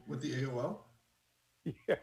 with the AOL. Yeah.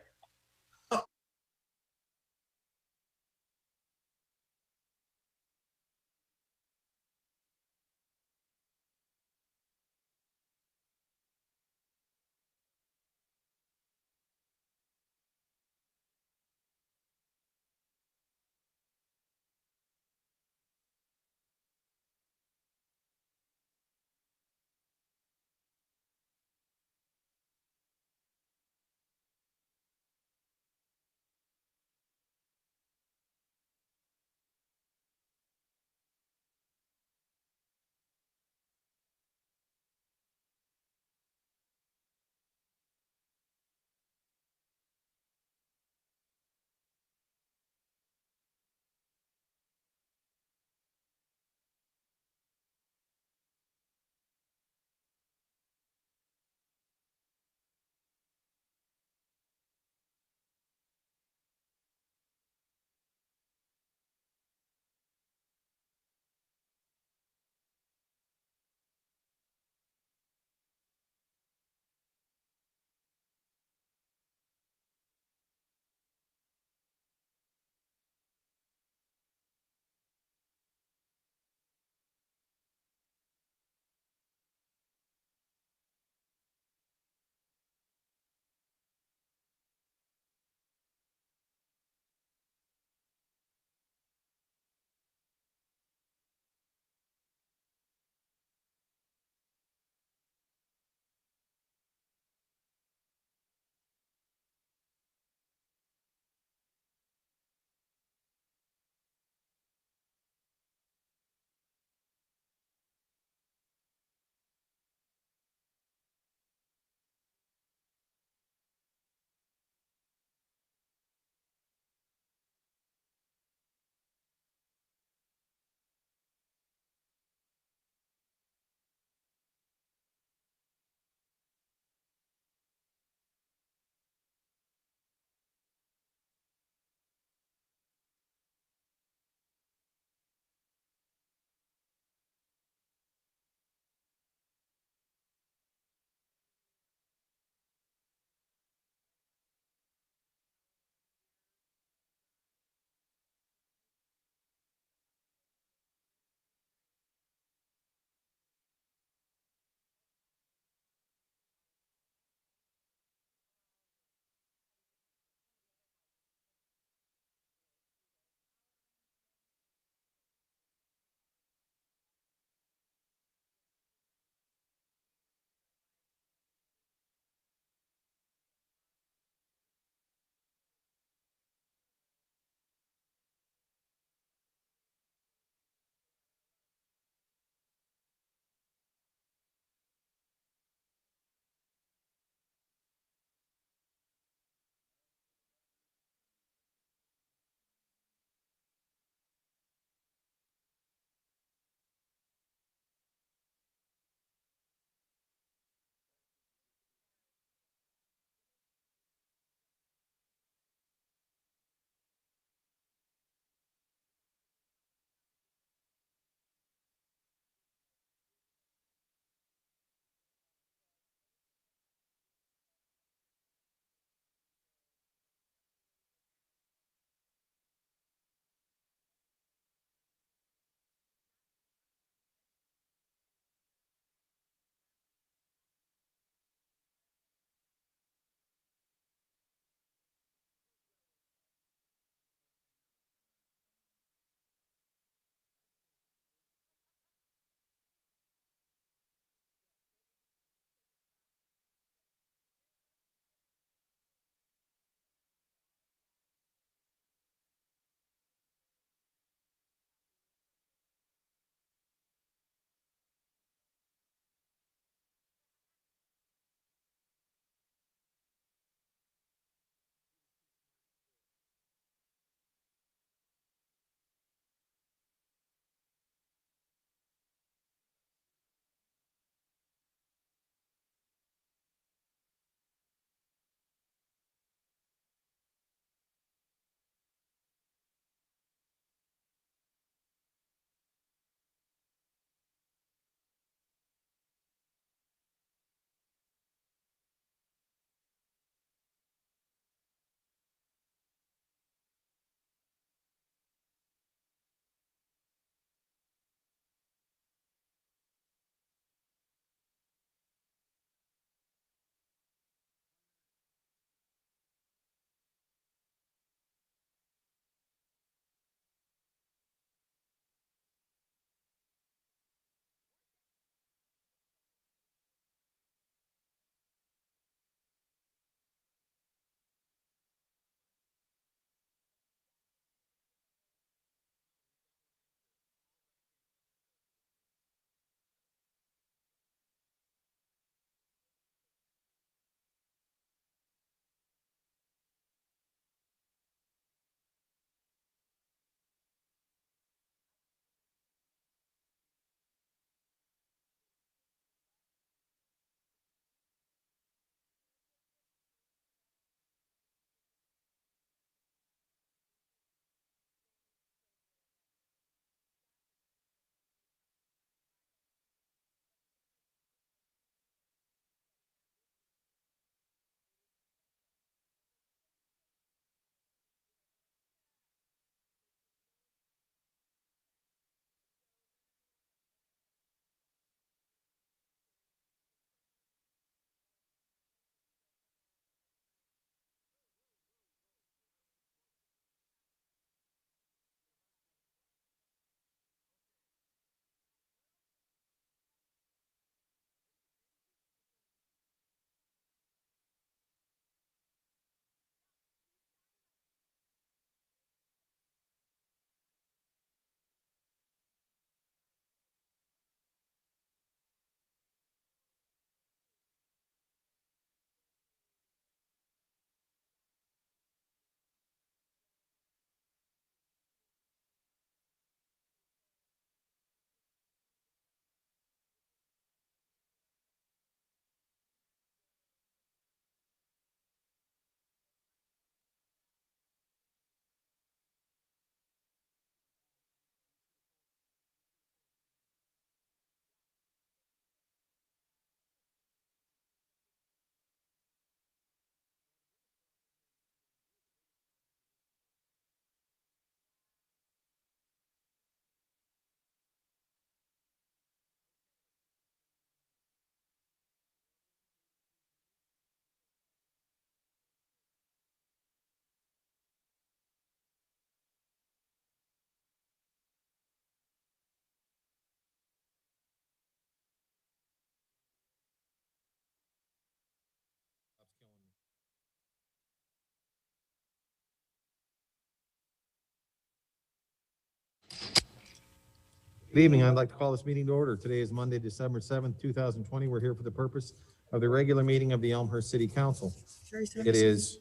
Good evening. I'd like to call this meeting to order. Today is Monday, December 7th, 2020. We're here for the purpose of the regular meeting of the Elmhurst City Council. It is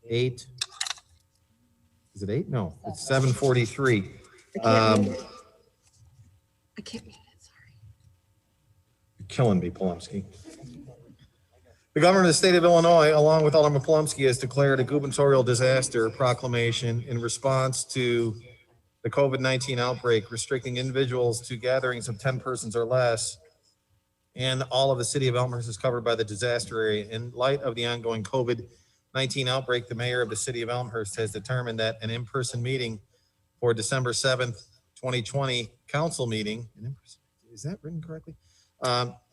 8. Is it 8? No, it's 7:43. I can't read it, sorry. You're killing me, Polomsky. The governor of the state of Illinois, along with Alderman Polomsky, has declared a gubernatorial disaster proclamation in response to the COVID-19 outbreak, restricting individuals to gatherings of 10 persons or less, and all of the city of Elmhurst is covered by the disaster area. In light of the ongoing COVID-19 outbreak, the mayor of the city of Elmhurst has determined that an in-person meeting for December 7th, 2020 council meeting, is that written correctly?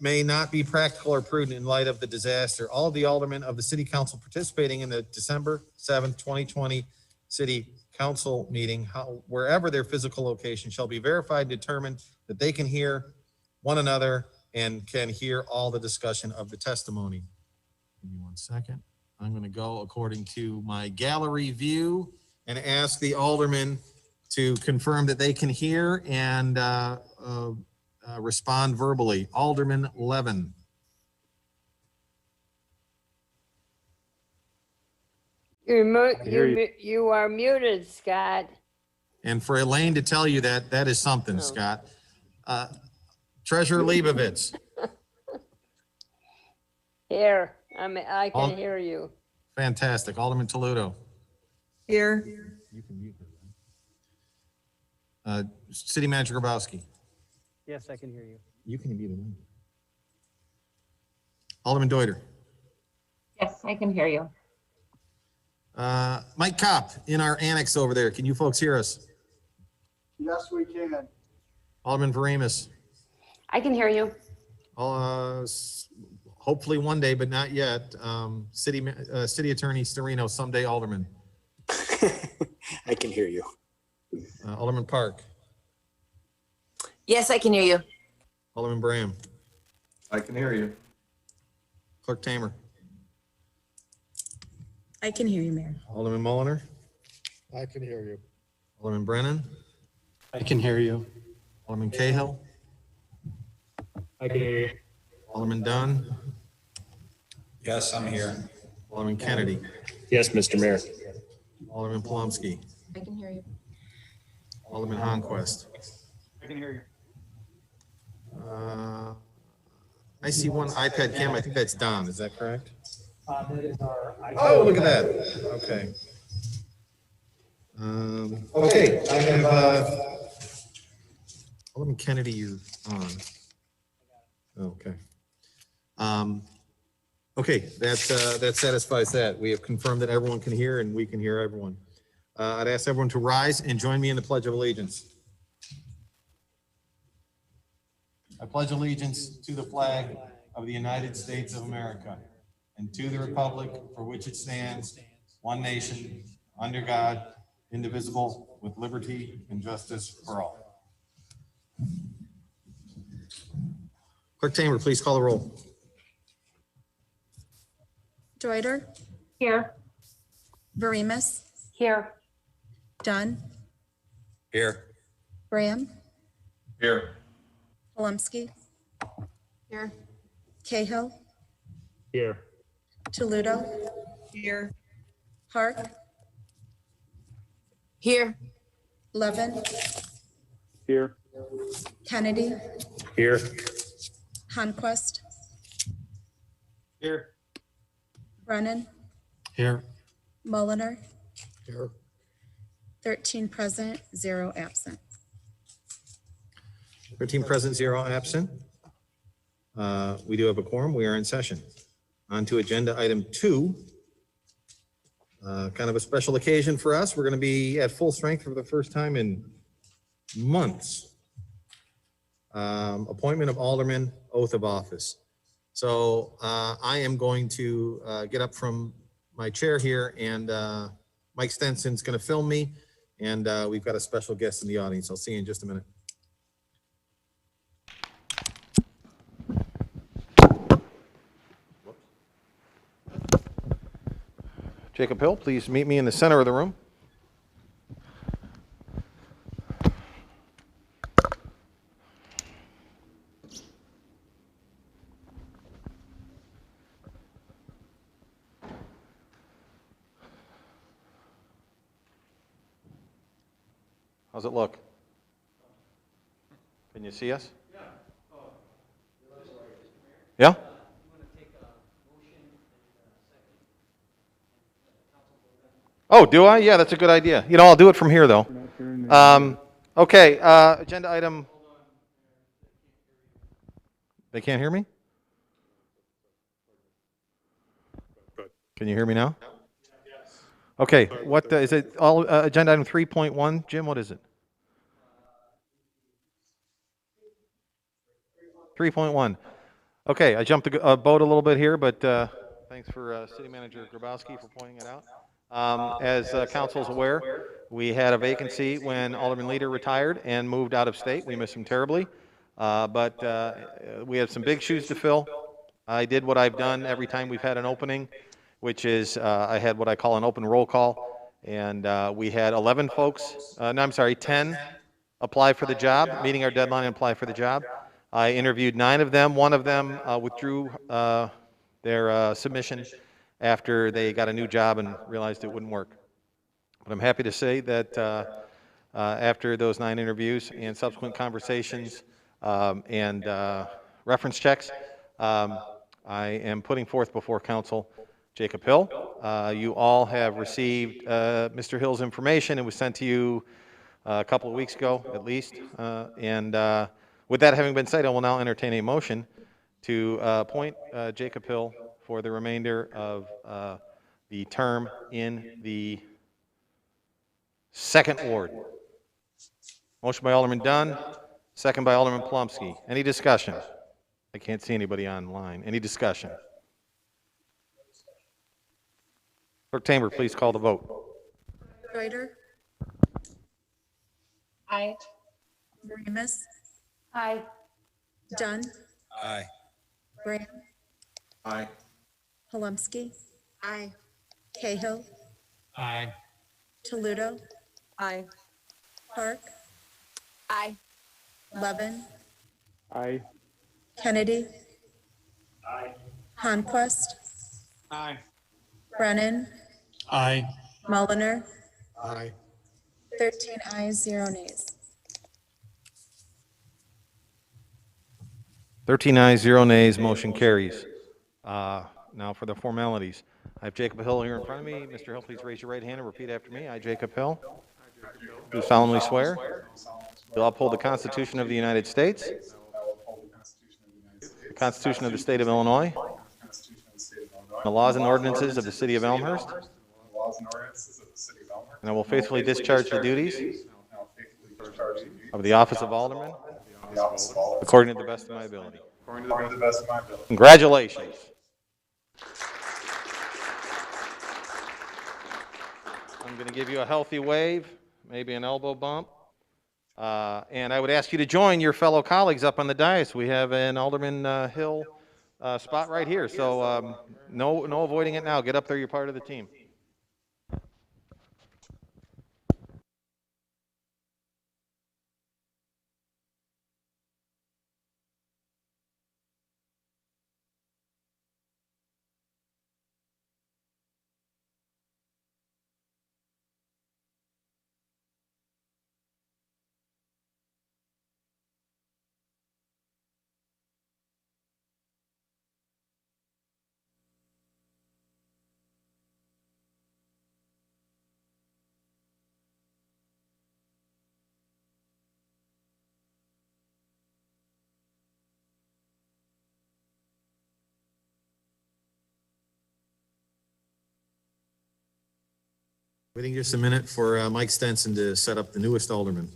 May not be practical or prudent in light of the disaster. All of the aldermen of the city council participating in the December 7th, 2020 city council meeting, wherever their physical location, shall be verified and determined that they can hear one another and can hear all the discussion of the testimony. Give me 1 second. I'm going to go according to my gallery view and ask the aldermen to confirm that they can hear and respond verbally. Alderman Levin. You are muted, Scott. And for Elaine to tell you that, that is something, Scott. Treasurer Leibovitz. Here, I can hear you. Fantastic. Alderman Toledo. Here. You can mute her. City Manager Grabowski. Yes, I can hear you. You can mute him. Alderman Deuter. Yes, I can hear you. Mike Kopp in our annex over there. Can you folks hear us? Yes, we can. Alderman Veremis. I can hear you. Hopefully one day, but not yet. City Attorney Storino, someday Alderman. I can hear you. Alderman Park. Yes, I can hear you. Alderman Bram. I can hear you. Clerk Tamer. I can hear you, Mayor. Alderman Mulliner. I can hear you. Alderman Brennan. I can hear you. Alderman Cahill. I can hear you. Alderman Dunn. Yes, I'm here. Alderman Kennedy. Yes, Mr. Mayor. Alderman Polomsky. I can hear you. Alderman Honquist. I can hear you. I see one iPad camera. I think that's Don. Is that correct? That is our. Oh, look at that. Okay. Okay, I have Alderman Kennedy, you're on. Okay. Okay, that satisfies that. We have confirmed that everyone can hear and we can hear everyone. I'd ask everyone to rise and join me in the Pledge of Allegiance. I pledge allegiance to the flag of the United States of America and to the republic for which it stands, one nation, under God, indivisible, with liberty and justice for all. Clerk Tamer, please call the roll. Deuter, Here. Veremis, Here. Dunn, Here. Graham, Here. Polomsky, Here. Cahill, Here. Toledo. Here. Park, Here. Levin, Here. Kennedy, Here. Honquist, Here. Brennan, Here. Mulliner, Here. 13 present, 0 absent. 13 present, 0 absent. We do have a quorum. We are in session. On to agenda item 2. Kind of a special occasion for us. We're going to be at full strength for the first time in months. Appointment of alderman, oath of office. So I am going to get up from my chair here, and Mike Stenson's going to film me, and we've got a special guest in the audience. I'll see you in just a minute. Jacob Hill, please meet me in the center of the room. How's it look? Can you see us? Yeah? Oh, do I? Yeah, that's a good idea. You know, I'll do it from here, though. Okay, agenda item. They can't hear me? Can you hear me now? Okay, what is it? All agenda item 3.1. Jim, what is it? 3.1. Okay, I jumped the boat a little bit here, but thanks for City Manager Grabowski for pointing it out. As council is aware, we had a vacancy when Alderman Leader retired and moved out of state. We miss him terribly, but we have some big shoes to fill. I did what I've done every time we've had an opening, which is I had what I call an open roll call, and we had 11 folks, no, I'm sorry, 10 apply for the job, meeting our deadline and apply for the job. I interviewed 9 of them. 1 of them withdrew their submission after they got a new job and realized it wouldn't work. But I'm happy to say that after those 9 interviews and subsequent conversations and reference checks, I am putting forth before council Jacob Hill. You all have received Mr. Hill's information. It was sent to you a couple of weeks ago, at least. With that having been said, I will now entertain a motion to appoint Jacob Hill for the remainder of the term in the 2nd Ward. Motion by Alderman Dunn, second by Alderman Plumsky. Any discussion? I can't see anybody online. Any discussion? Clerk Tamer, please call the vote. Reuter, Aye. Remus, Aye. Dunn, Aye. Graham, Aye. Palumski. Aye. Cahill, Aye. Toledo, Aye. Park, Aye. Levin, Aye. Kennedy, Aye. Conquest, Aye. Brennan, Aye. Mulliner, Aye. 13 ayes, 0 nays. 13 ayes, 0 nays, motion carries. Now for the formalities. I have Jacob Hill here in front of me. Mr. Hill, please raise your right hand and repeat after me. I, Jacob Hill, do solemnly swear to uphold the Constitution of the United States, the Constitution of the State of Illinois, the laws and ordinances of the City of Elmhurst, and I will faithfully discharge the duties of the office of Alderman according to the best of my ability. Congratulations. I'm going to give you a healthy wave, maybe an elbow bump. And I would ask you to join your fellow colleagues up on the dais. We have an Alderman Hill spot right here. So no avoiding it now. Get up there. You're part of the team. Waiting just a minute for Mike Stenson to set up the newest alderman.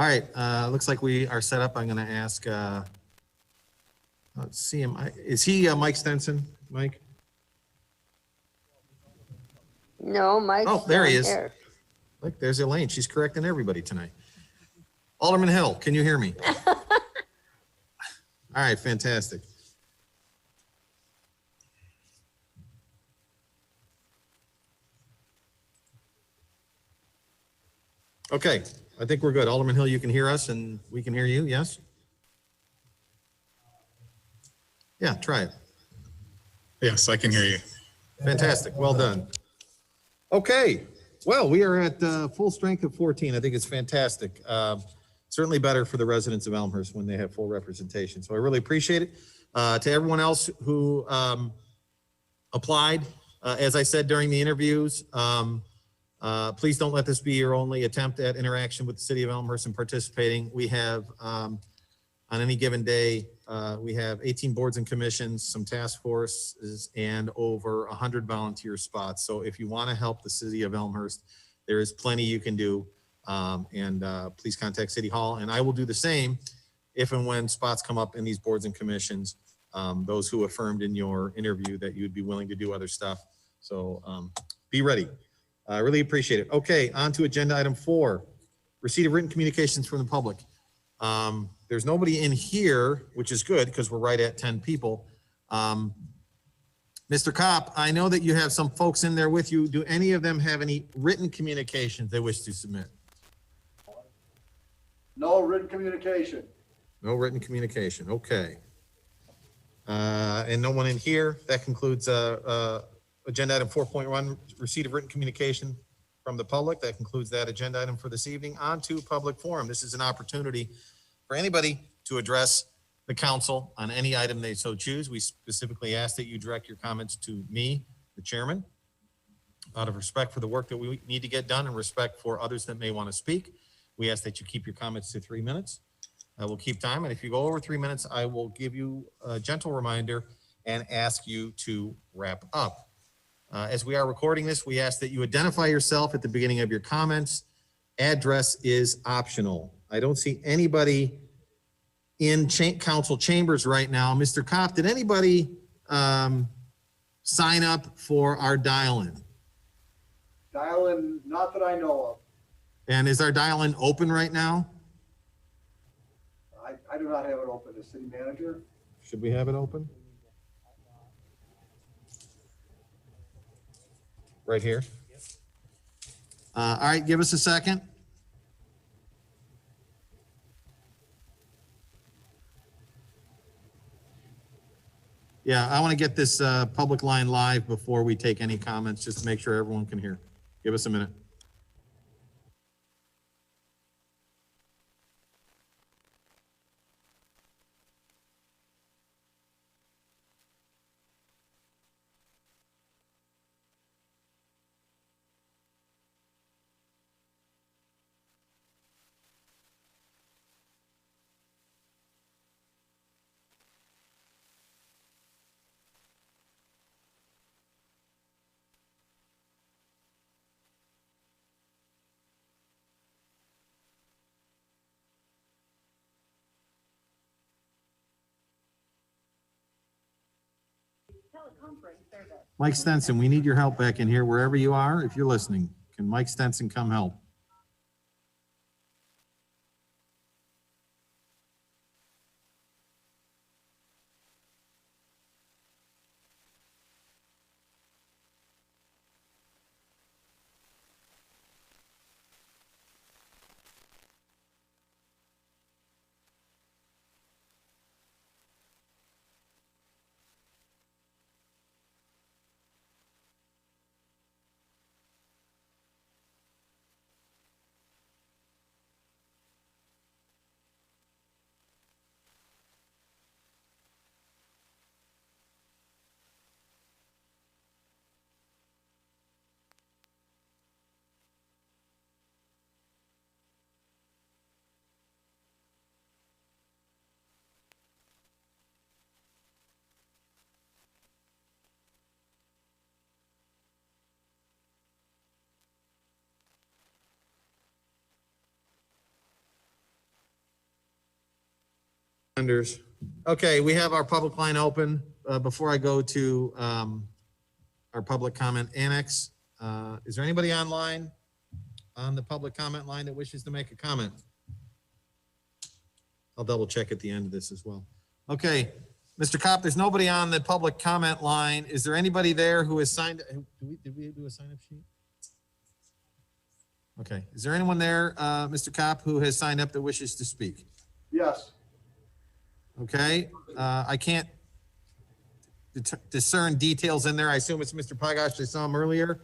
All right, looks like we are set up. I'm gonna ask, let's see him. Is he Mike Stenson? Mike? No, Mike's Oh, there he down is. here. Look, there's Elaine. She's correcting everybody tonight. Alderman Hill, can you hear me? All right, fantastic. Okay, I think we're good. Alderman Hill, you can hear us and we can hear you, yes? Yeah, try it. Yes, I can hear you. Fantastic, well done. Okay, well, we are at full strength of 14. I think it's fantastic. Certainly better for the residents of Elmhurst when they have full representation. So I really appreciate it. To everyone else who applied, as I said during the interviews, please don't let this be your only attempt at interaction with the city of Elmhurst and participating. We have, on any given day, we have 18 boards and commissions, some task forces, and over 100 volunteer spots. So if you want to help the city of Elmhurst, there is plenty you can do. Please contact City Hall, and I will do the same if and when spots come up in these boards and commissions, those who affirmed in your interview that you'd be willing to do other stuff. So be ready. I really appreciate it. Okay, on to agenda item 4, receipt of written communications from the public. There's nobody in here, which is good because we're right at 10 people. Mr. Kopp, I know that you have some folks in there with you. Do any of them have any written communications they wish to submit? No written communication. No written communication, okay. And no one in here. That concludes agenda item 4.1, receipt of written communication from the public. That concludes that agenda item for this evening. On to public forum. This is an opportunity for anybody to address the council on any item they so choose. We specifically ask that you direct your comments to me, the chairman, out of respect for the work that we need to get done and respect for others that may want to speak. We ask that you keep your comments to 3 minutes. I will keep time, and if you go over 3 minutes, I will give you a gentle reminder and ask you to wrap up. As we are recording this, we ask that you identify yourself at the beginning of your comments. Address is optional. I don't see anybody in council chambers right now. Mr. Kopp, did anybody sign up for our dial-in? Dial-in, not that I know of. And is our dial-in open right now? I do not have it open as city manager. Should we have it open? Right here. All right, give us a second. Yeah, I want to get this public line live before we take any comments, just to make sure everyone can hear. Give us a minute. Mike Stenson, we need your help back in here, wherever you are, if you're listening. Can Mike Stenson come help? Anders. Okay, we have our public line open. Before I go to our public comment annex, is there anybody online on the public comment line that wishes to make a comment? I'll double check at the end of this as well. Okay, Mr. Kopp, there's nobody on the public comment line. Is there anybody there who has signed? Did we do a sign up sheet? Okay, is there anyone there, Mr. Kopp, who has signed up that wishes to speak? Yes. Okay, I can't discern details in there. I assume it's Mr. Pagash. I saw him earlier.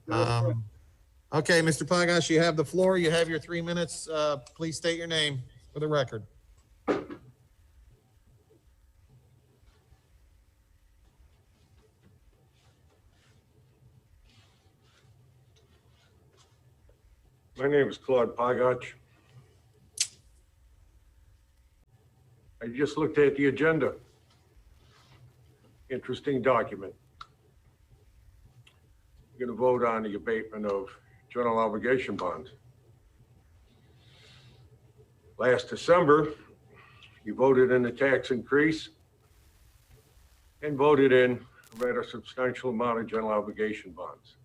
Okay, Mr. Pagash, you have the floor. You have your 3 minutes. Please state your name for the record. My name is Claude Pagach. I just looked at the agenda. Interesting document. We're going to vote on the abatement of general obligation bonds. Last December, you voted in the tax increase and voted in a rather substantial amount of general obligation bonds.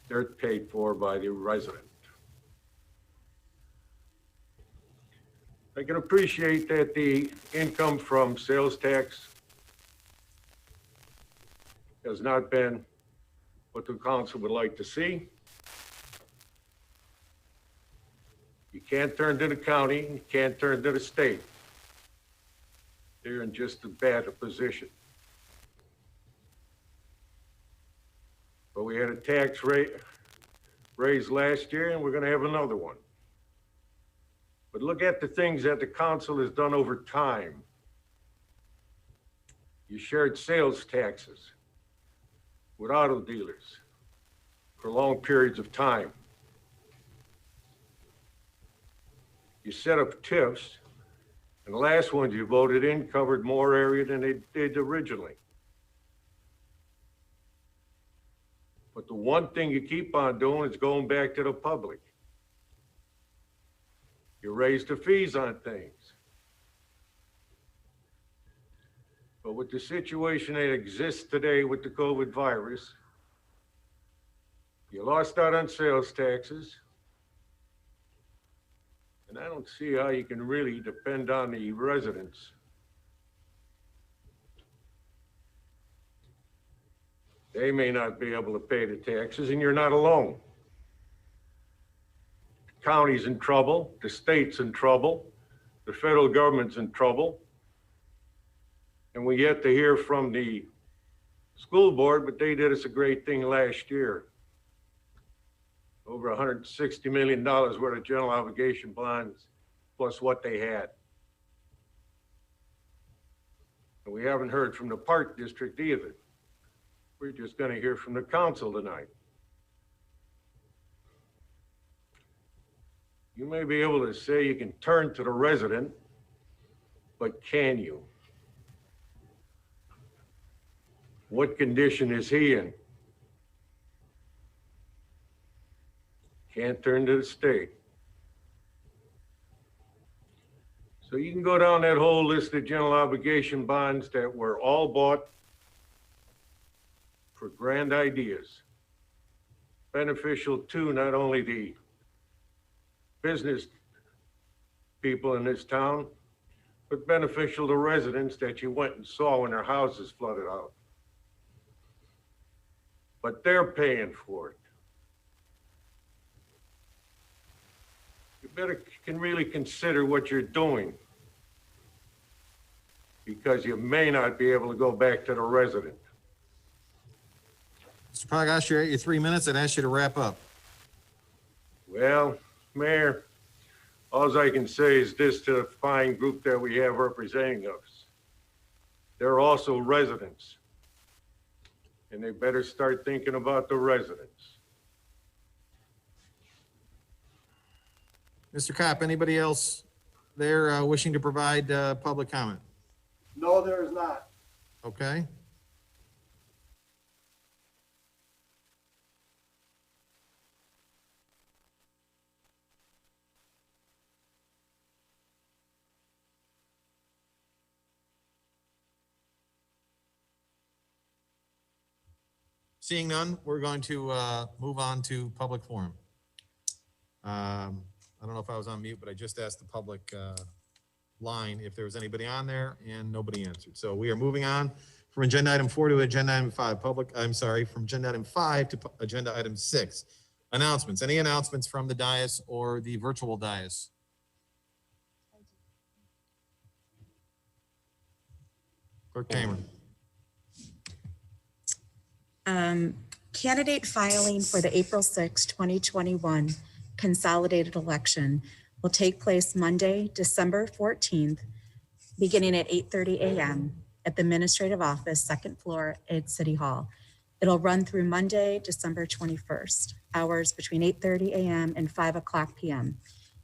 They're paid for by the resident. I can appreciate that the income from sales tax has not been what the council would like to see. You can't turn to the county, you can't turn to the state. They're in just as bad a position. But we had a tax rate raise last year, and we're going to have another one. But look at the things that the council has done over time. You shared sales taxes with auto dealers for long periods of time. You set up TIFs, and the last ones you voted in covered more area than they did originally. But the one thing you keep on doing is going back to the public. You raise the fees on things. But with the situation that exists today with the COVID virus, you lost out on sales taxes. And I don't see how you can really depend on the residents. They may not be able to pay the taxes, and you're not alone. The county's in trouble, the state's in trouble, the federal government's in trouble. And we yet to hear from the school board, but they did us a great thing last year. Over $160 million worth of general obligation bonds, plus what they had. And we haven't heard from the Park District either. We're just going to hear from the council tonight. You may be able to say you can turn to the resident, but can you? What condition is he in? Can't turn to the state. So you can go down that whole list of general obligation bonds that were all bought for grand ideas, beneficial to not only the business people in this town, but beneficial to residents that you went and saw when their houses flooded out. But they're paying for it. You better can really consider what you're doing, because you may not be able to go back to the resident. Mr. Pagash, you're at your 3 minutes. I'd ask you to wrap up. Well, Mayor, all I can say is this to the fine group that we have representing us. They're also residents, and they better start thinking about the residents. Mr. Kopp, anybody else there wishing to provide public comment? No, there is not. Okay. Seeing none, we're going to move on to public forum. I don't know if I was on mute, but I just asked the public line if there was anybody on there, and nobody answered. So we are moving on from agenda item 4 to agenda item 5. From agenda item 5 to agenda item 6. Announcements. Any announcements from the dais or the virtual dais? Clerk Tamer. Candidate filing for the April 6, 2021 consolidated election will take place Monday, December 14th, beginning at 8:30 a.m. at the Administrative Office, second floor at City Hall. It'll run through Monday, December 21st, hours between 8:30 a.m. and 5 o'clock p.m.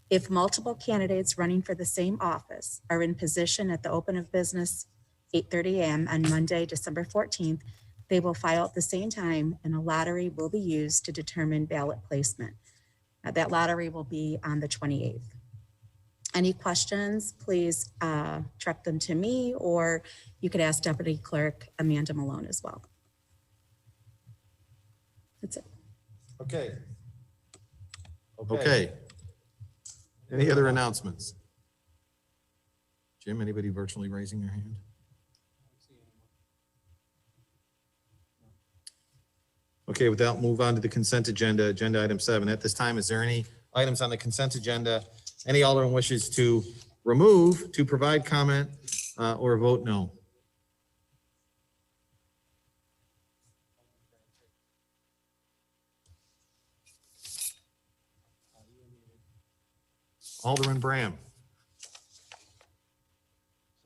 If multiple candidates running for the same office are in position at the open of business 8:30 a.m. on Monday, December 14th, they will file at the same time, and a lottery will be used to determine ballot placement. That lottery will be on the 28th. Any questions, please direct them to me, or you could ask Deputy Clerk Amanda Malone as well. That's it. Okay. Okay. Any other announcements? Jim, anybody virtually raising their hand? Okay, with that, move on to the consent agenda, agenda item 7. At this time, is there any items on the consent agenda any alderman wishes to remove, to provide comment, or vote no? Alderman Bram.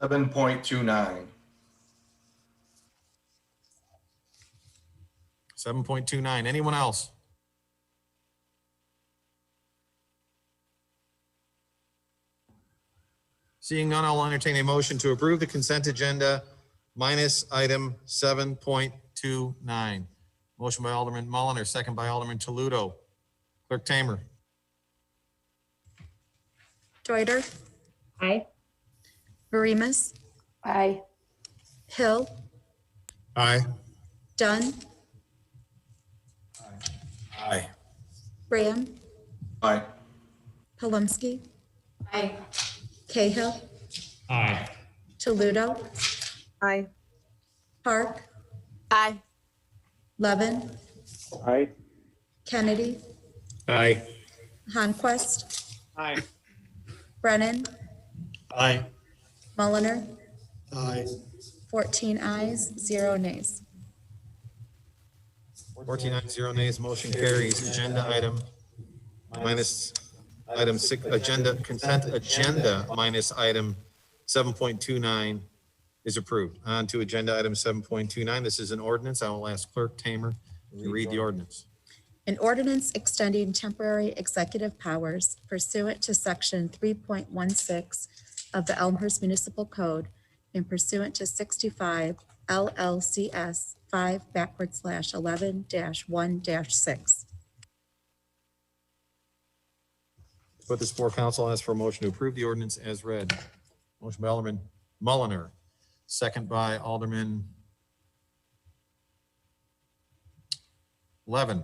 7.29. 7.29. Anyone else? Seeing none, I'll entertain a motion to approve the consent agenda minus item 7.29. Motion by Alderman Mulliner, second by Alderman Toledo. Clerk Tamer. Deuter, Aye. Varimas, Aye. Hill, Aye. Dunn, Aye. Graham, Aye. Palumski, Aye. Cahill, Aye. Toledo, Aye. Park, Aye. Levin, Aye. Kennedy, Aye. Honquist, Aye. Brennan, Aye. Mulliner, Aye. 14 ayes, 0 nays. 14 ayes, 0 nays, motion carries. Agenda item minus item 6, agenda, consent agenda minus item 7.29 is approved. On to agenda item 7.29. This is an ordinance. I will ask Clerk Tamer to read the ordinance. An ordinance extending temporary executive powers pursuant to section 3.16 of the Elmhurst Municipal Code and pursuant to 65 LLCS 5/11-1-6. Put this before council, ask for a motion to approve the ordinance as read. Motion by Alderman Mulliner, second by Alderman Levin.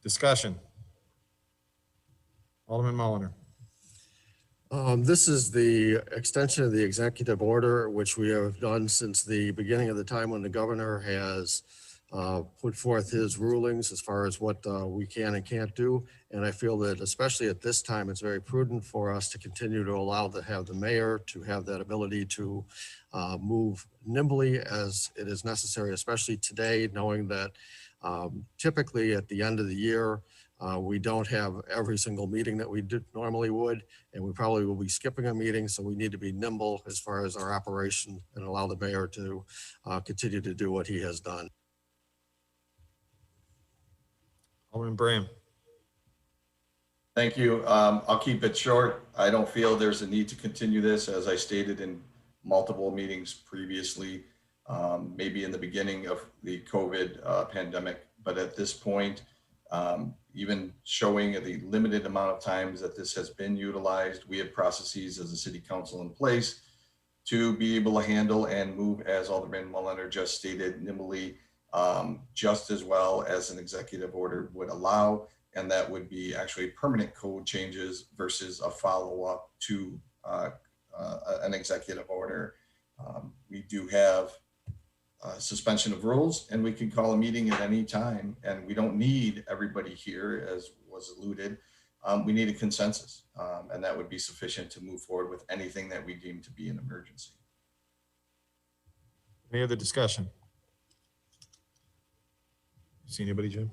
Discussion. Alderman Mulliner. This is the extension of the executive order, which we have done since the beginning of the time when the governor has put forth his rulings as far as what we can and can't do. And I feel that especially at this time, it's very prudent for us to continue to have the mayor to have that ability to move nimbly as it is necessary, especially today, knowing that typically at the end of the year, we don't have every single meeting that we normally would, and we probably will be skipping a meeting. So we need to be nimble as far as our operation and allow the mayor to continue to do what he has done. Alderman Bram. Thank you. I'll keep it short. I don't feel there's a need to continue this, as I stated in multiple meetings previously, maybe in the beginning of the COVID pandemic. But at this point, even showing the limited amount of times that this has been utilized, we have processes as a city council in place to be able to handle and move, as Alderman Mulliner just stated, nimbly just as well as an executive order would allow. And that would be actually permanent code changes versus a follow-up to an executive order. We do have suspension of rules, and we can call a meeting at any time, and we don't need everybody here, as was alluded. We need a consensus, and that would be sufficient to move forward with anything that we deem to be an emergency. Any other discussion? See anybody, Jim?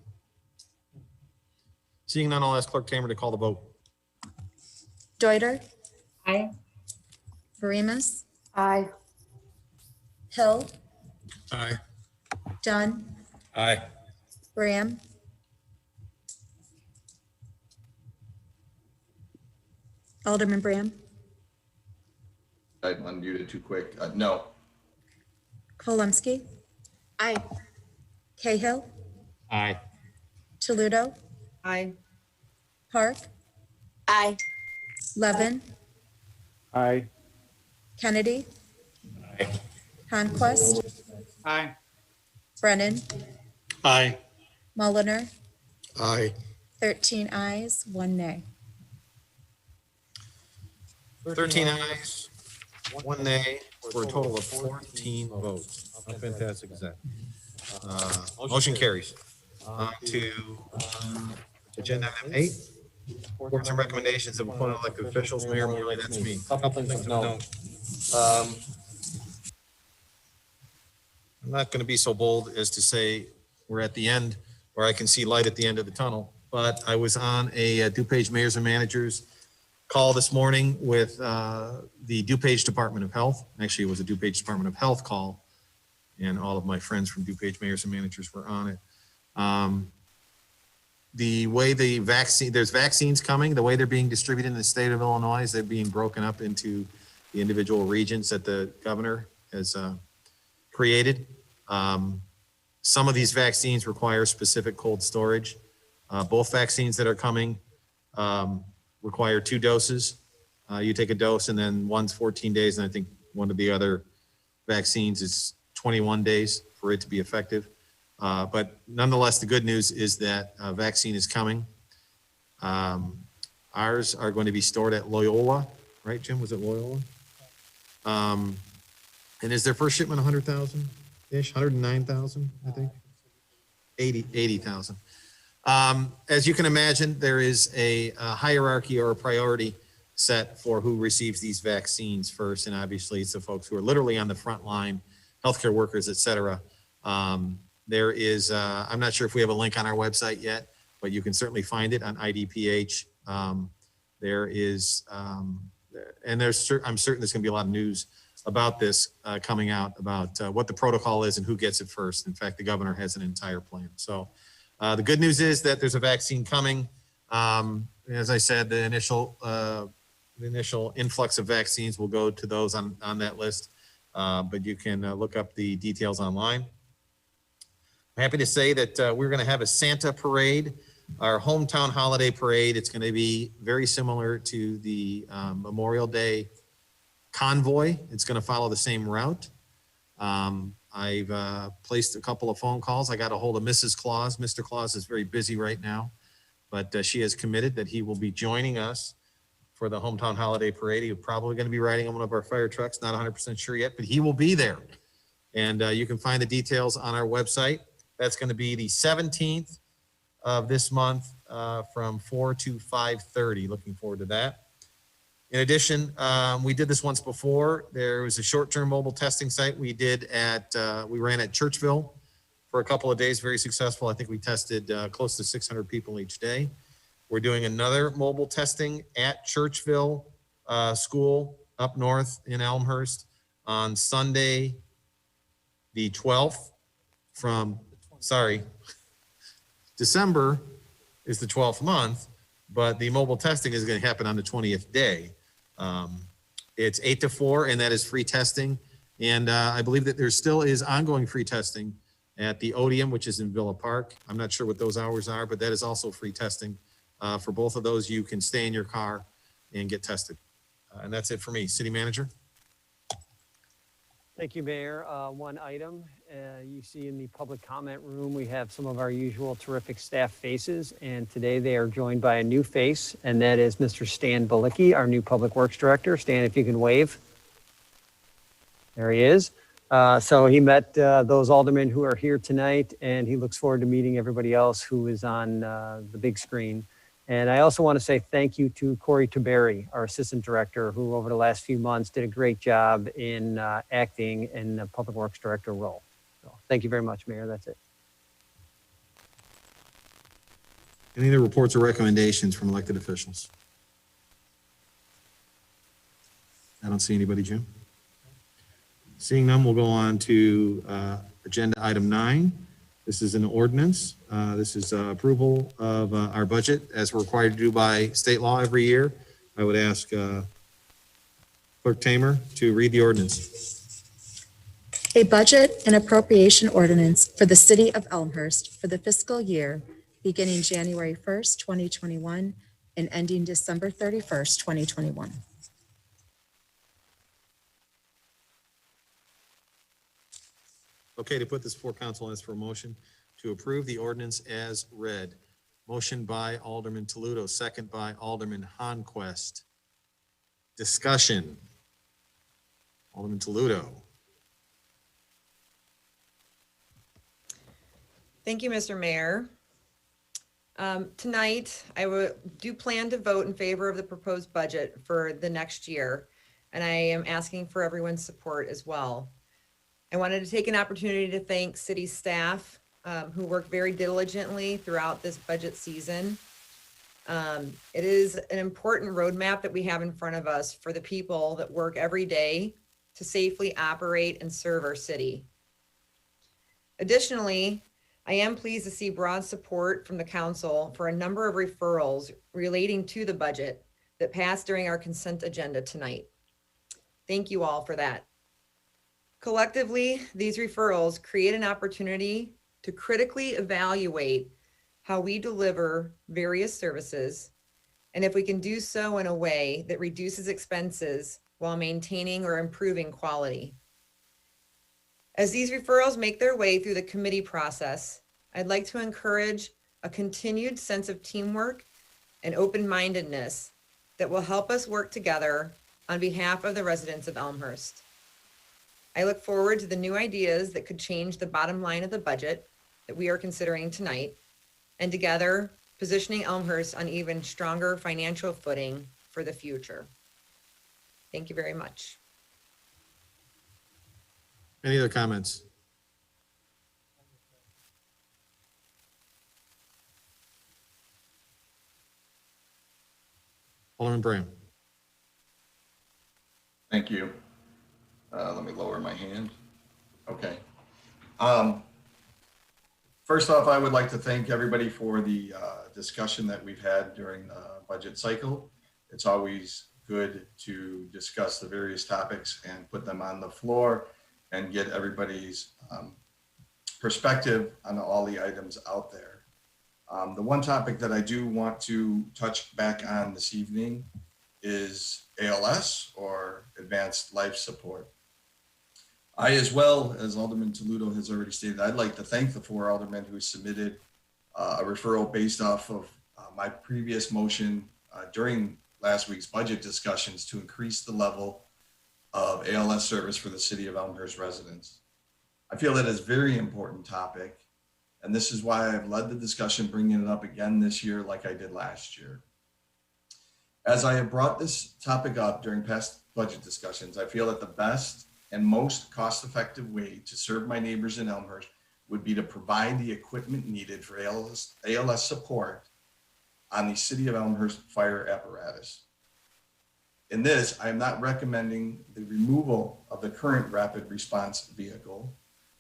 Seeing none, I'll ask Clerk Tamer to call the vote. Deuter, Aye. Varimas, Aye. Hill, Aye. Dunn, Aye. Graham, Alderman Graham, I unmuted too quick. No. Polemski, Aye. Cahill, Aye. Toledo, Aye. Park, Aye. Levin, Aye. Kennedy, Aye. Conquest, Aye. Brennan, Aye. Mulliner, Aye. 13 ayes, 1 nay. 13 ayes, 1 nay, for a total of 14 votes. How fantastic is that? Motion carries. On to agenda item 8, reports and recommendations of appointed elected officials. Mayor Morley, that's me. Couple things of note. I'm not going to be so bold as to say we're at the end, or I can see light at the end of the tunnel, but I was on a DuPage Mayors and Managers call this morning with the DuPage Department of Health. Actually, it was a DuPage Department of Health call, and all of my friends from DuPage Mayors and Managers were on it. The way there's vaccines coming, the way they're being distributed in the state of Illinois, they're being broken up into the individual regions that the governor has created. Some of these vaccines require specific cold storage. Both vaccines that are coming require 2 doses. You take a dose and then one's 14 days. And I think one of the other vaccines is 21 days for it to be effective. But nonetheless, the good news is that a vaccine is coming. Ours are going to be stored at Loyola, right, Jim? Was it Loyola? And is their first shipment 100,000-ish, 109,000, I think? 80,000. As you can imagine, there is a hierarchy or a priority set for who receives these vaccines first. And obviously it's the folks who are literally on the front line, healthcare workers, et cetera. There is, I'm not sure if we have a link on our website yet, but you can certainly find it on IDPH. There is, and I'm certain there's gonna be a lot of news about this coming out about what the protocol is and who gets it first. In fact, the governor has an entire plan. So the good news is that there's a vaccine coming. As I said, the initial influx of vaccines will go to those on that list, but you can look up the details online. I'm happy to say that we're going to have a Santa parade, our hometown holiday parade. It's going to be very similar to the Memorial Day convoy. It's going to follow the same route. I've placed a couple of phone calls. I got a hold of Mrs. Claus. Mr. Claus is very busy right now, but she has committed that he will be joining us for the hometown holiday parade. He's probably going to be riding on one of our fire trucks. Not 100% sure yet, but he will be there. And you can find the details on our website. That's going to be the 17th of this month from 4 to 5:30. Looking forward to that. In addition, we did this once before. There was a short-term mobile testing site we ran at Churchville for a couple of days, very successful. I think we tested close to 600 people each day. We're doing another mobile testing at Churchville School up north in Elmhurst on Sunday, the 12th December is the 12th month, but the mobile testing is going to happen on the 20th day. It's 8 to 4, and that is free testing. And I believe that there still is ongoing free testing at the Odeum, which is in Villa Park. I'm not sure what those hours are, but that is also free testing. For both of those, you can stay in your car and get tested. And that's it for me. City Manager? Thank you, Mayor. One item, you see in the public comment room, we have some of our usual terrific staff faces, and today they are joined by a new face, and that is Mr. Stan Balicki, our new Public Works Director. Stan, if you can wave. There he is. So he met those aldermen who are here tonight, and he looks forward to meeting everybody else who is on the big screen. And I also want to say thank you to Corey Taberry, our Assistant Director, who over the last few months did a great job in acting in the Public Works Director role. So thank you very much, Mayor. That's it. Any other reports or recommendations from elected officials? I don't see anybody, Jim. Seeing none, we'll go on to agenda item 9. This is an ordinance. This is approval of our budget as we're required to do by state law every year. I would ask Clerk Tamer to read the ordinance. A budget and appropriation ordinance for the city of Elmhurst for the fiscal year beginning January 1st, 2021 and ending December 31st, 2021. Okay, to put this before council, ask for a motion to approve the ordinance as read. Motion by Alderman Toledo, second by Alderman Honquist. Discussion. Alderman Toledo. Thank you, Mr. Mayor. Tonight, I do plan to vote in favor of the proposed budget for the next year, and I am asking for everyone's support as well. I wanted to take an opportunity to thank city staff who worked very diligently throughout this budget season. It is an important roadmap that we have in front of us for the people that work every day to safely operate and serve our city. Additionally, I am pleased to see broad support from the council for a number of referrals relating to the budget that passed during our consent agenda tonight. Thank you all for that. Collectively, these referrals create an opportunity to critically evaluate how we deliver various services, and if we can do so in a way that reduces expenses while maintaining or improving quality. As these referrals make their way through the committee process, I'd like to encourage a continued sense of teamwork and open-mindedness that will help us work together on behalf of the residents of Elmhurst. I look forward to the new ideas that could change the bottom line of the budget that we are considering tonight, and together positioning Elmhurst on even stronger financial footing for the future. Thank you very much. Any other comments? Alderman Brand. Thank you. Let me lower my hand. Okay. First off, I would like to thank everybody for the discussion that we've had during the budget cycle. It's always good to discuss the various topics and put them on the floor and get everybody's perspective on all the items out there. The one topic that I do want to touch back on this evening is ALS, or Advanced Life Support. I, as well as Alderman Toledo has already stated, I'd like to thank the 4 aldermen who submitted a referral based off of my previous motion during last week's budget discussions to increase the level of ALS service for the city of Elmhurst residents. I feel that is a very important topic, and this is why I've led the discussion bringing it up again this year like I did last year. As I have brought this topic up during past budget discussions, I feel that the best and most cost-effective way to serve my neighbors in Elmhurst would be to provide the equipment needed for ALS support on the city of Elmhurst fire apparatus. In this, I am not recommending the removal of the current rapid response vehicle.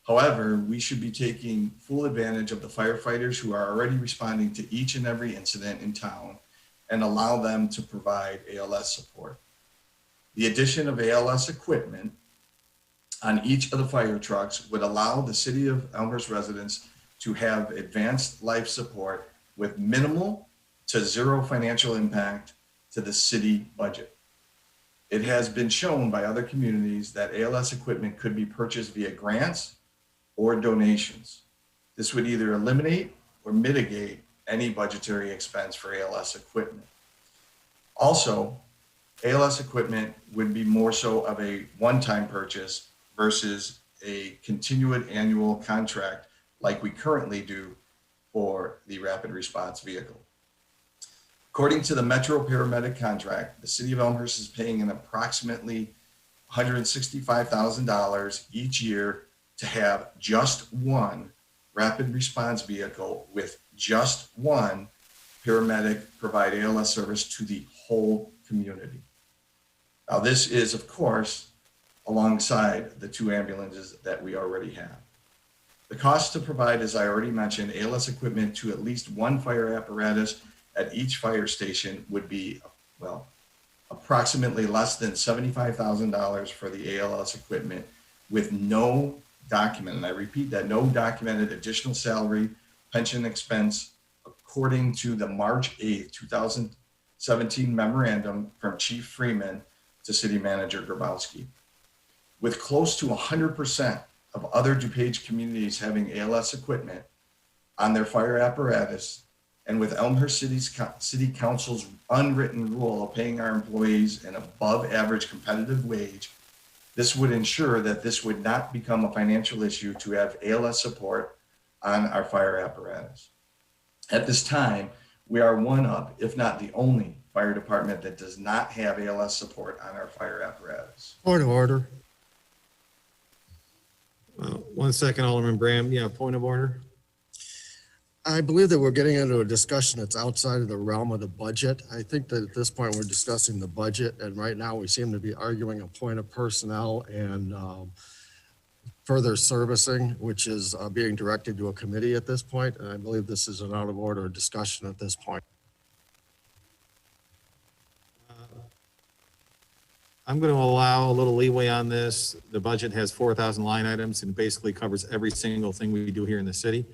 However, we should be taking full advantage of the firefighters who are already responding to each and every incident in town and allow them to provide ALS support. The addition of ALS equipment on each of the fire trucks would allow the city of Elmhurst residents to have advanced life support with minimal to zero financial impact to the city budget. It has been shown by other communities that ALS equipment could be purchased via grants or donations. This would either eliminate or mitigate any budgetary expense for ALS equipment. Also, ALS equipment would be more so of a one-time purchase versus a continued annual contract like we currently do for the rapid response vehicle. According to the Metro Paramedic contract, the city of Elmhurst is paying an approximately $165,000 each year to have just one rapid response vehicle with just one paramedic provide ALS service to the whole community. Now, this is, of course, alongside the 2 ambulances that we already have. The cost to provide, as I already mentioned, ALS equipment to at least one fire apparatus at each fire station would be, well, approximately less than $75,000 for the ALS equipment with no document, and I repeat that, no documented additional salary, pension expense, according to the March 8th, 2017 memorandum from Chief Freeman to City Manager Grabowski. With close to 100% of other DuPage communities having ALS equipment on their fire apparatus, and with Elmhurst City Council's unwritten rule of paying our employees an above average competitive wage, this would ensure that this would not become a financial issue to have ALS support on our fire apparatus. At this time, we are one of, if not the only, fire department that does not have ALS support on our fire apparatus. Point of order. 1 second, Alderman Bram. Yeah, point of order. I believe that we're getting into a discussion that's outside of the realm of the budget. I think that at this point, we're discussing the budget, and right now we seem to be arguing a point of personnel and further servicing, which is being directed to a committee at this point, and I believe this is an out of order discussion at this point. I'm going to allow a little leeway on this. The budget has 4,000 line items and basically covers every single thing we do here in the city.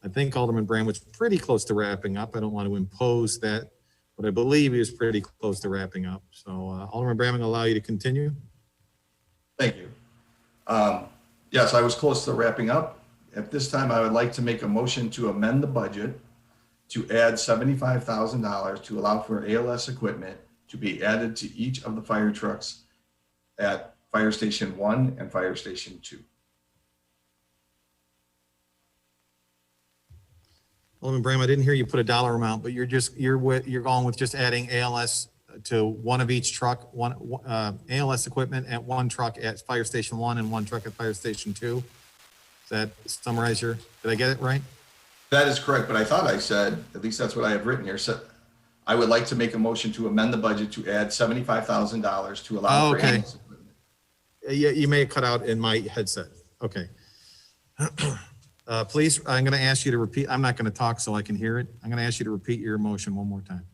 I think Alderman Brand was pretty close to wrapping up. I don't want to impose that, but I believe he was pretty close to wrapping up. So Alderman Brand, I'm going to allow you to continue. Thank you. Yes, I was close to wrapping up. At this time, I would like to make a motion to amend the budget to add $75,000 to allow for ALS equipment to be added to each of the fire trucks at Fire Station 1 and Fire Station 2. Alderman Bram, I didn't hear you put a dollar amount, but you're going with just adding ALS to one of each truck, ALS equipment at one truck at Fire Station 1 and one truck at Fire Station 2. Does that summarize did I get it right? That is correct, but I thought I said, at least that's what I have written here, so I would like to make a motion to amend the budget to add $75,000 to allow for ALS equipment. Yeah, you may have cut out in my headset. Okay. Please, I'm going to ask you to repeat. I'm not going to talk so I can hear it. I'm going to ask you to repeat your motion one more time.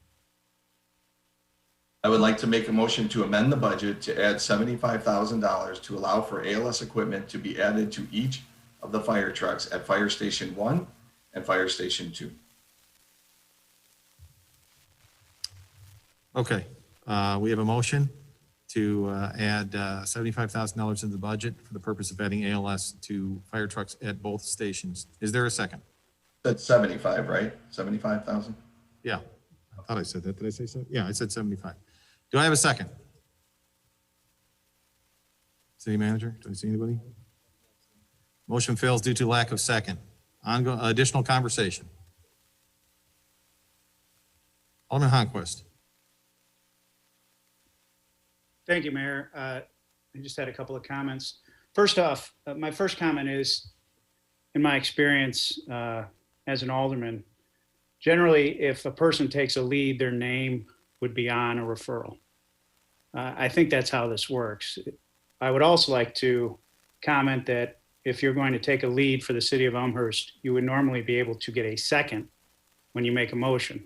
I would like to make a motion to amend the budget to add $75,000 to allow for ALS equipment to be added to each of the fire trucks at Fire Station 1 and Fire Station 2. Okay. We have a motion to add $75,000 in the budget for the purpose of adding ALS to fire trucks at both stations. Is there a second? That's 75, right? 75,000? Yeah. I thought I said that. Did I say so? Yeah, I said 75. Do I have a second? City manager, do I see anybody? Motion fails due to lack of second. Additional conversation. Alderman Honquist. Thank you, Mayor. I just had a couple of comments. First off, my first comment is, in my experience as an alderman, generally, if a person takes a lead, their name would be on a referral. I think that's how this works. I would also like to comment that if you're going to take a lead for the city of Elmhurst, you would normally be able to get a second when you make a motion.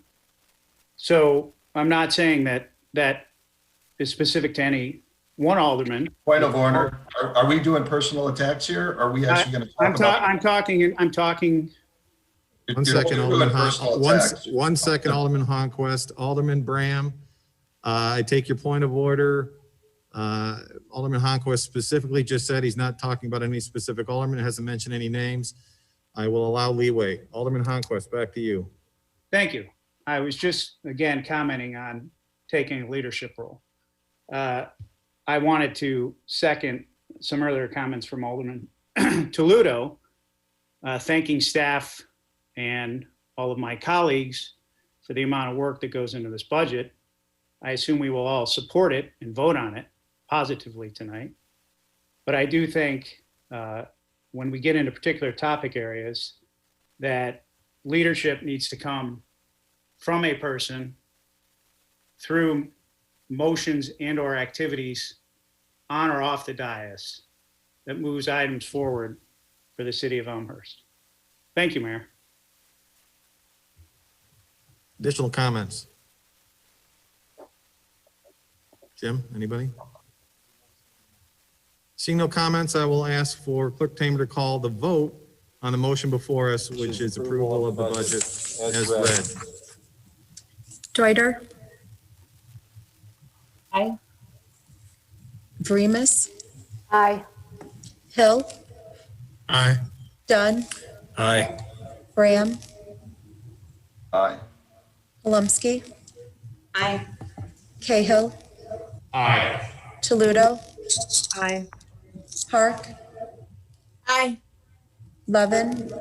So I'm not saying that that is specific to any one alderman. Point of order. Are we doing personal attacks here? Are we actually going to talk about? I'm talking. 1 second, One second, Alderman Honquist. Alderman Bram, I take your point of order. Alderman Honquist specifically just said he's not talking about any specific alderman, hasn't mentioned any names. I will allow leeway. Alderman Honquist, back to you. Thank you. I was just, again, commenting on taking a leadership role. I wanted to second some earlier comments from Alderman Toledo, thanking staff and all of my colleagues for the amount of work that goes into this budget. I assume we will all support it and vote on it positively tonight. But I do think when we get into particular topic areas, that leadership needs to come from a person through motions and or activities on or off the dais that moves items forward for the city of Elmhurst. Thank you, Mayor. Additional comments? Jim, anybody? Seeing no comments, I will ask for Clerk Tamer to call the vote on the motion before us, which is approval of the budget as read. Deuter, Aye. Vremus, Aye. Hill, Aye. Dunn, Aye. Graham, Aye. Palumski, Aye. Cahill, Aye. Toledo, Aye. Park, Aye. Levin,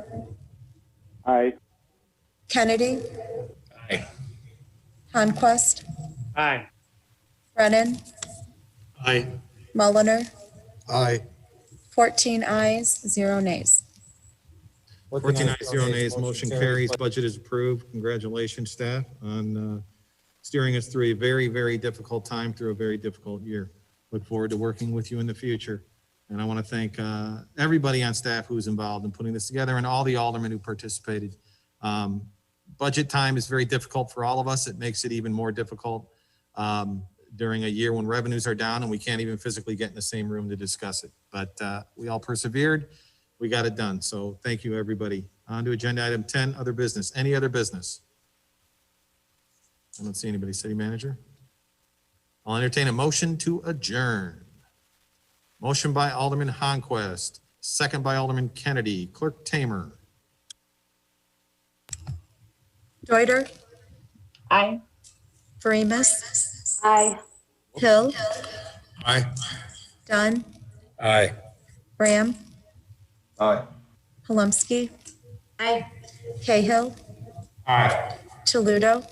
Aye. Kennedy, Aye. Conquest, Aye. Brennan, Aye. Mulliner, Aye. 14 ayes, 0 nays. 14 ayes, 0 nays, motion carries, budget is approved. Congratulations, staff, on steering us through a very, very difficult time, through a very difficult year. Look forward to working with you in the future. And I want to thank everybody on staff who was involved in putting this together and all the aldermen who participated. Budget time is very difficult for all of us. It makes it even more difficult during a year when revenues are down and we can't even physically get in the same room to discuss it. But we all persevered. We got it done. So thank you, everybody. On to agenda item 10, other business. Any other business? I don't see anybody. City manager? I'll entertain a motion to adjourn. Motion by Alderman Honquist, second by Alderman Kennedy. Clerk Tamer. Deuter, Aye. Vremus, Aye. Hill, Aye. Dunn, Aye. Graham, Aye. Palumski, Aye. Cahill, Aye. Toledo,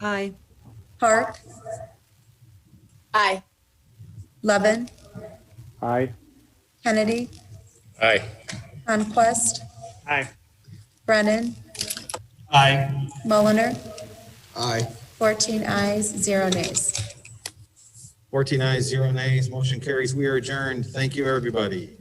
Aye. Park, Aye. Levin, Aye. Kennedy, Aye. Conquest, Aye. Brennan, Aye. Mulliner, Aye. 14 ayes, 0 nays. 14 ayes, 0 nays, motion carries. We are adjourned. Thank you, everybody.